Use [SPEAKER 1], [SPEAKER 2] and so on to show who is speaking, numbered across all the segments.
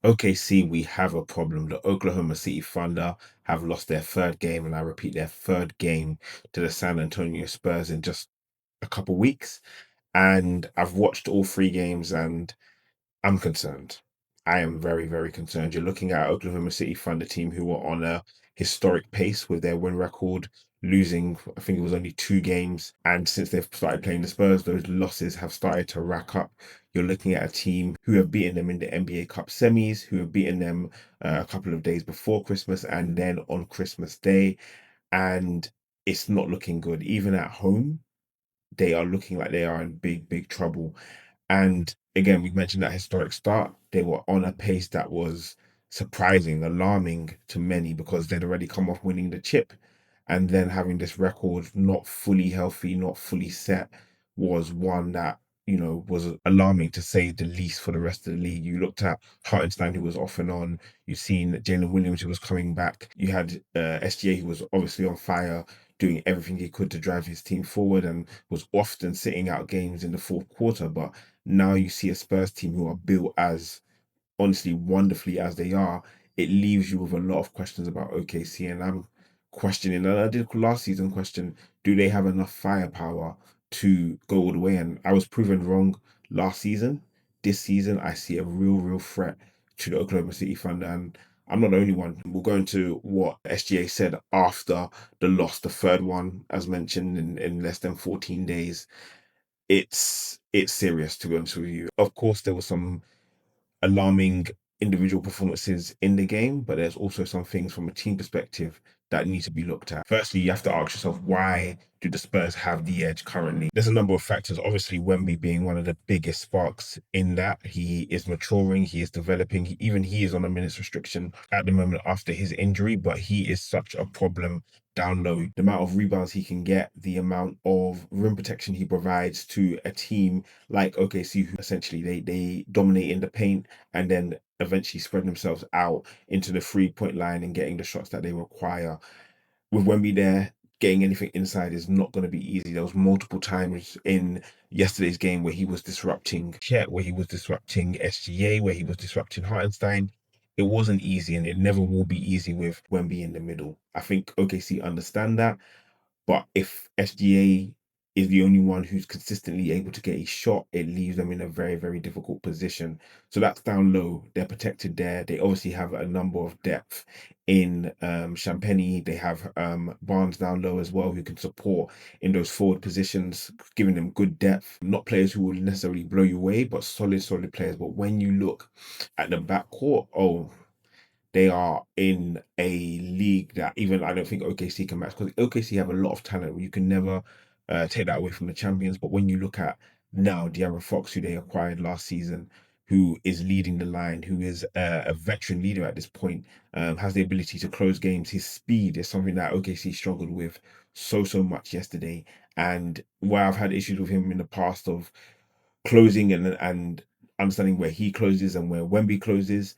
[SPEAKER 1] OKC, we have a problem. The Oklahoma City Thunder have lost their third game, and I repeat, their third game to the San Antonio Spurs in just a couple weeks. And I've watched all three games, and I'm concerned. I am very, very concerned. You're looking at Oklahoma City Thunder team who are on a historic pace with their win record, losing, I think it was only two games. And since they've started playing the Spurs, those losses have started to rack up. You're looking at a team who have beaten them in the NBA Cup semis, who have beaten them a couple of days before Christmas and then on Christmas Day. And it's not looking good. Even at home, they are looking like they are in big, big trouble. And again, we mentioned that historic start. They were on a pace that was surprising, alarming to many because they'd already come off winning the chip. And then having this record not fully healthy, not fully set, was one that, was alarming to say the least for the rest of the league. You looked at Hartenstein, who was off and on. You've seen Jalen Williams, who was coming back. You had SGA, who was obviously on fire, doing everything he could to drive his team forward and was often sitting out games in the fourth quarter. But now you see a Spurs team who are built as honestly wonderfully as they are, it leaves you with a lot of questions about OKC. And I'm questioning, and I did last season question, do they have enough firepower to go all the way? And I was proven wrong last season. This season, I see a real, real threat to the Oklahoma City Thunder. And I'm not the only one. We'll go into what SGA said after the loss, the third one, as mentioned, in less than 14 days. It's serious, to be honest with you. Of course, there was some alarming individual performances in the game, but there's also some things from a team perspective that need to be looked at. Firstly, you have to ask yourself, why do the Spurs have the edge currently? There's a number of factors. Obviously, Wemby being one of the biggest sparks in that. He is maturing, he is developing. Even he is on a minutes restriction at the moment after his injury, but he is such a problem down low. The amount of rebounds he can get, the amount of rim protection he provides to a team like OKC, who essentially they dominate in the paint and then eventually spread themselves out into the 3-point line and getting the shots that they require. With Wemby there, getting anything inside is not going to be easy. There was multiple times in yesterday's game where he was disrupting Chet, where he was disrupting SGA, where he was disrupting Hartenstein. It wasn't easy, and it never will be easy with Wemby in the middle. I think OKC understand that, but if SGA is the only one who's consistently able to get a shot, it leaves them in a very, very difficult position. So that's down low. They're protected there. They obviously have a number of depth in Champagny. They have Barnes down low as well, who can support in those forward positions, giving them good depth. Not players who will necessarily blow you away, but solid, solid players. But when you look at the backcourt, oh, they are in a league that even I don't think OKC can match, because OKC have a lot of talent. You can never take that away from the champions. But when you look at now De'Aaron Fox, who they acquired last season, who is leading the line, who is a veteran leader at this point, has the ability to close games. His speed is something that OKC struggled with so much yesterday. And where I've had issues with him in the past of closing and understanding where he closes and where Wemby closes,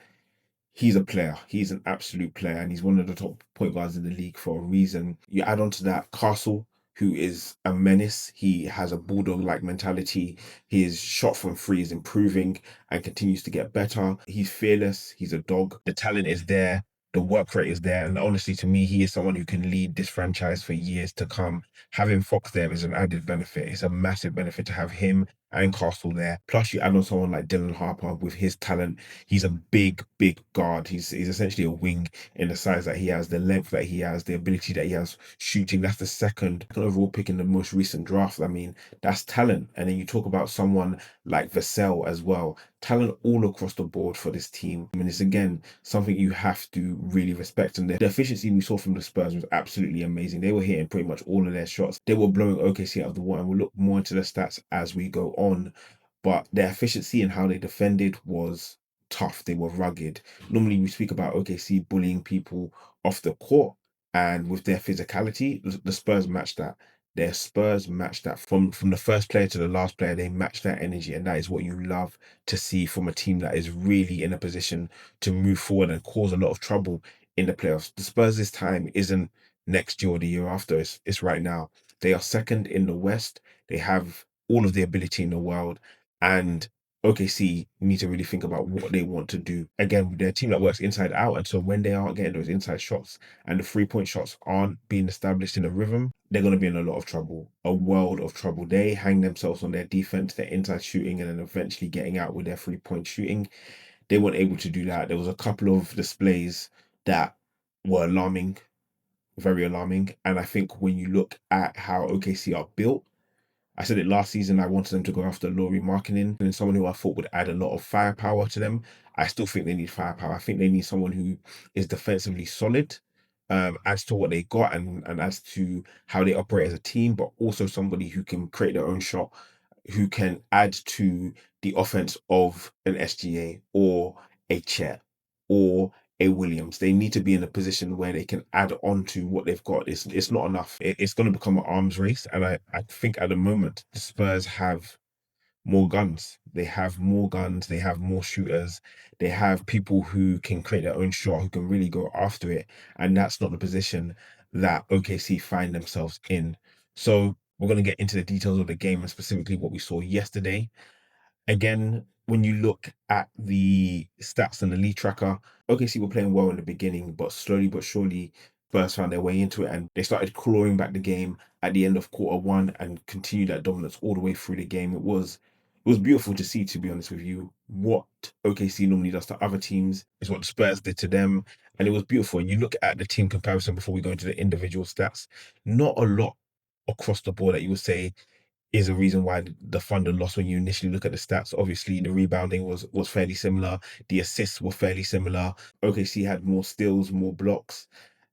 [SPEAKER 1] he's a player. He's an absolute player, and he's one of the top point guards in the league for a reason. You add on to that Castle, who is a menace. He has a bulldog-like mentality. His shot from three is improving and continues to get better. He's fearless. He's a dog. The talent is there. The work rate is there. And honestly, to me, he is someone who can lead this franchise for years to come. Having Fox there is an added benefit. It's a massive benefit to have him and Castle there. Plus, you add on someone like Dylan Harper with his talent. He's a big, big guard. He's essentially a wing in the size that he has, the length that he has, the ability that he has shooting. That's the second overall pick in the most recent draft. I mean, that's talent. And then you talk about someone like Vassell as well. Talent all across the board for this team. I mean, it's again something you have to really respect. And the efficiency we saw from the Spurs was absolutely amazing. They were hitting pretty much all of their shots. They were blowing OKC out of the water. And we'll look more into the stats as we go on. But their efficiency and how they defended was tough. They were rugged. Normally, we speak about OKC bullying people off the court, and with their physicality, the Spurs matched that. Their Spurs matched that from the first player to the last player. They matched that energy, and that is what you love to see from a team that is really in a position to move forward and cause a lot of trouble in the playoffs. The Spurs' time isn't next year or the year after. It's right now. They are second in the West. They have all of the ability in the world, and OKC need to really think about what they want to do. Again, they're a team that works inside out. And so when they aren't getting those inside shots and the 3-point shots aren't being established in a rhythm, they're going to be in a lot of trouble, a world of trouble. They hang themselves on their defense, their inside shooting, and then eventually getting out with their 3-point shooting. They weren't able to do that. There was a couple of displays that were alarming, very alarming. And I think when you look at how OKC are built, I said it last season, I wanted them to go after Laurie Markkinen and someone who I thought would add a lot of firepower to them. I still think they need firepower. I think they need someone who is defensively solid, as to what they got and as to how they operate as a team, but also somebody who can create their own shot, who can add to the offense of an SGA or a Chet or a Williams. They need to be in a position where they can add on to what they've got. It's not enough. It's going to become an arms race. And I think at the moment, the Spurs have more guns. They have more guns. They have more shooters. They have people who can create their own shot, who can really go after it. And that's not the position that OKC find themselves in. So we're going to get into the details of the game and specifically what we saw yesterday. Again, when you look at the stats and the lead tracker, OKC were playing well in the beginning, but slowly but surely, Spurs found their way into it and they started clawing back the game at the end of quarter 1 and continued that dominance all the way through the game. It was beautiful to see, to be honest with you. What OKC normally does to other teams is what the Spurs did to them. And it was beautiful. And you look at the team comparison before we go into the individual stats, not a lot across the board that you would say is a reason why the Thunder lost when you initially look at the stats. Obviously, the rebounding was fairly similar. The assists were fairly similar. OKC had more steals, more blocks.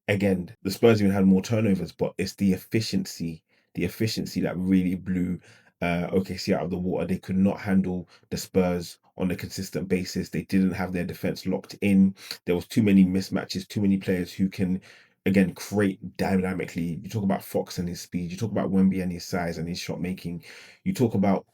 [SPEAKER 1] Again, the Spurs even had more turnovers, but it's the efficiency that really blew OKC out of the water. They could not handle the Spurs on a consistent basis. They didn't have their defense locked in. There was too many mismatches, too many players who can again create dynamically. You talk about Fox and his speed, you talk about Wemby and his size and his shot making, you talk about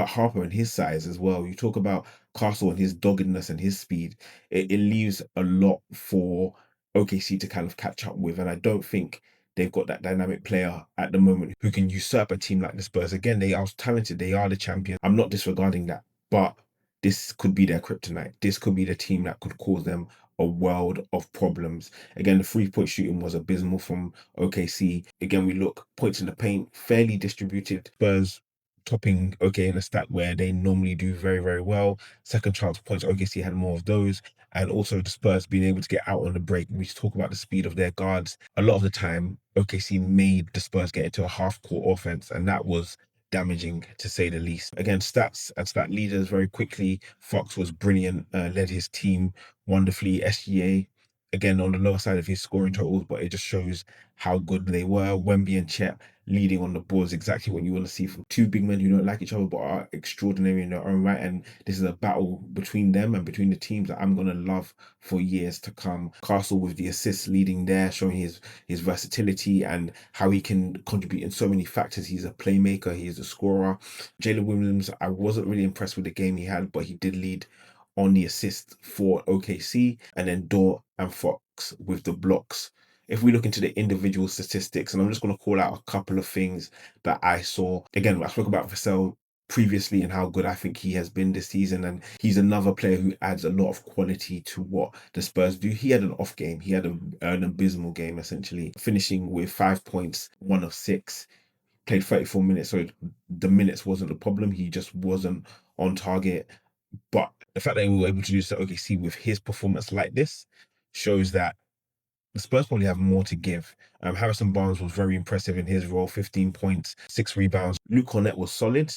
[SPEAKER 1] Harper and his size as well. You talk about Castle and his doggedness and his speed. It leaves a lot for OKC to kind of catch up with. And I don't think they've got that dynamic player at the moment who can usurp a team like the Spurs. Again, they are talented, they are the champion. I'm not disregarding that, but this could be their kryptonite. This could be the team that could cause them a world of problems. Again, the 3-point shooting was abysmal from OKC. Again, we look points in the paint, fairly distributed. Spurs topping OK in a stat where they normally do very, very well. Second chance points, OKC had more of those. And also the Spurs being able to get out on the break. We talk about the speed of their guards. A lot of the time, OKC made the Spurs get into a half-court offense, and that was damaging to say the least. Again, stats and stat leaders very quickly. Fox was brilliant, led his team wonderfully. SGA, again, on the lower side of his scoring totals, but it just shows how good they were. Wemby and Chet leading on the boards, exactly what you want to see from two big men who don't like each other but are extraordinary in their own right. And this is a battle between them and between the teams that I'm gonna love for years to come. Castle with the assists leading there, showing his versatility and how he can contribute in so many factors. He's a playmaker, he is a scorer. Jalen Williams, I wasn't really impressed with the game he had, but he did lead on the assist for OKC, and then Dort and Fox with the blocks. If we look into the individual statistics, and I'm just going to call out a couple of things that I saw. Again, I spoke about Vassell previously and how good I think he has been this season, and he's another player who adds a lot of quality to what the Spurs do. He had an off game. He had an abysmal game, essentially, finishing with 5 points, 1 of 6, played 34 minutes, so the minutes wasn't the problem. He just wasn't on target. But the fact that we were able to do so OKC with his performance like this shows that the Spurs probably have more to give. Harrison Barnes was very impressive in his role, 15 points, 6 rebounds. Luke Cornett was solid.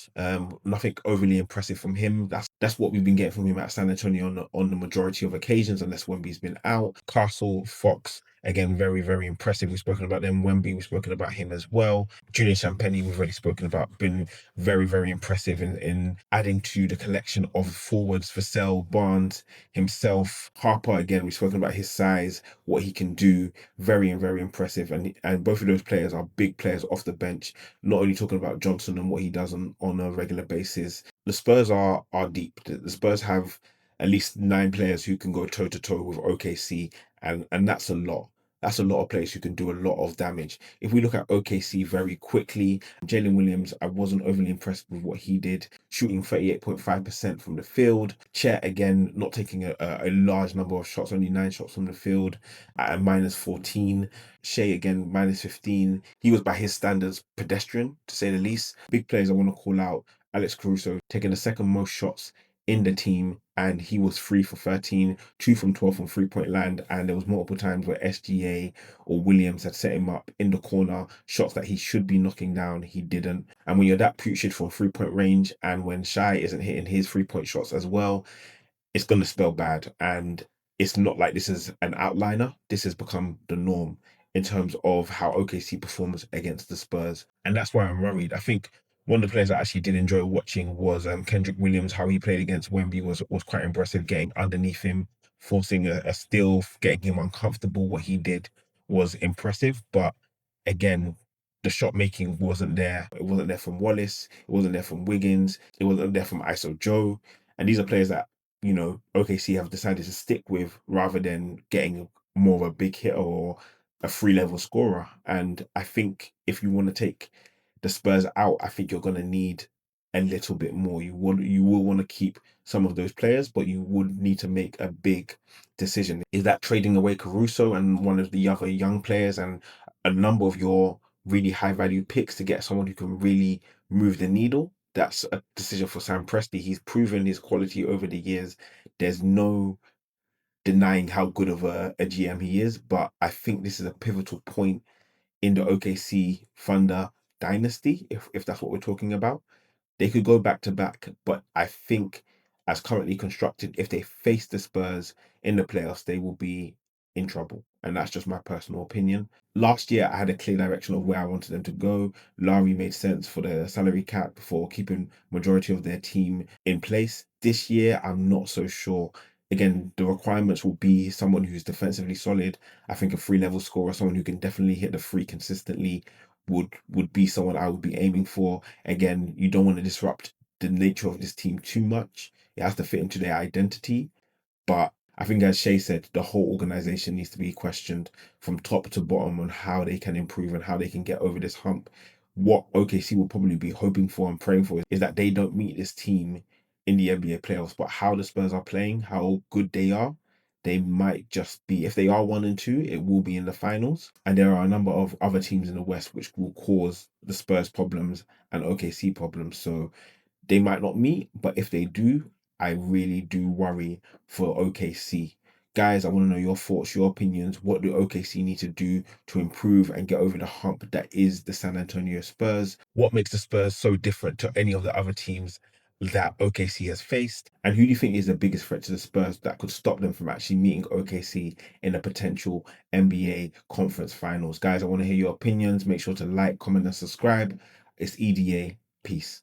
[SPEAKER 1] Nothing overly impressive from him. That's what we've been getting from him at San Antonio on the majority of occasions, unless Wemby's been out. Castle, Fox, again, very, very impressive. We've spoken about them. Wemby, we've spoken about him as well. Julian Champagny, we've already spoken about, been very, very impressive in adding to the collection of forwards. Vassell, Barnes, himself, Harper, again, we've spoken about his size, what he can do. Very, very impressive. And both of those players are big players off the bench, not only talking about Johnson and what he does on a regular basis. The Spurs are deep. The Spurs have at least 9 players who can go toe to toe with OKC, and that's a lot. That's a lot of players who can do a lot of damage. If we look at OKC very quickly, Jalen Williams, I wasn't overly impressed with what he did, shooting 38.5% from the field. Chet, again, not taking a large number of shots, only 9 shots from the field at a -14. Shea, again, -15. He was, by his standards, pedestrian, to say the least. Big players I want to call out: Alex Caruso, taking the second most shots in the team, and he was 3 for 13, 2 from 12 from three-point land. And there was multiple times where SGA or Williams had set him up in the corner, shots that he should be knocking down, he didn't. And when you're that putrid from three-point range, and when Shai isn't hitting his three-point shots as well, it's going to spell bad. And it's not like this is an outliner. This has become the norm in terms of how OKC performs against the Spurs. And that's why I'm worried. I think one of the players I actually did enjoy watching was Kendrick Williams. How he played against Wemby was quite impressive, getting underneath him, forcing a steal, getting him uncomfortable. What he did was impressive. But again, the shot making wasn't there. It wasn't there from Wallace. It wasn't there from Wiggins. It wasn't there from ISO Joe. And these are players that, OKC have decided to stick with rather than getting more of a big hitter or a free-level scorer. And I think if you want to take the Spurs out, I think you're going to need a little bit more. You will want to keep some of those players, but you would need to make a big decision. Is that trading away Caruso and one of the other young players and a number of your really high-value picks to get someone who can really move the needle? That's a decision for Sam Presti. He's proven his quality over the years. There's no denying how good of a GM he is, but I think this is a pivotal point in the OKC Thunder dynasty, if that's what we're talking about. They could go back to back, but I think as currently constructed, if they face the Spurs in the playoffs, they will be in trouble. And that's just my personal opinion. Last year, I had a clear direction of where I wanted them to go. Lowry made sense for the salary cap for keeping majority of their team in place. This year, I'm not so sure. Again, the requirements will be someone who's defensively solid. I think a free-level scorer, someone who can definitely hit the free consistently, would be someone I would be aiming for. Again, you don't want to disrupt the nature of this team too much. It has to fit into their identity. But I think, as Shay said, the whole organization needs to be questioned from top to bottom on how they can improve and how they can get over this hump. What OKC will probably be hoping for and praying for is that they don't meet this team in the NBA playoffs. But how the Spurs are playing, how good they are, they might just be, if they are 1 and 2, it will be in the finals. And there are a number of other teams in the West which will cause the Spurs problems and OKC problems. So they might not meet, but if they do, I really do worry for OKC. Guys, I want to know your thoughts, your opinions. What do OKC need to do to improve and get over the hump that is the San Antonio Spurs? What makes the Spurs so different to any of the other teams that OKC has faced? And who do you think is the biggest threat to the Spurs that could stop them from actually meeting OKC in a potential NBA conference finals? Guys, I want to hear your opinions. Make sure to like, comment, and subscribe. It's EDA. Peace.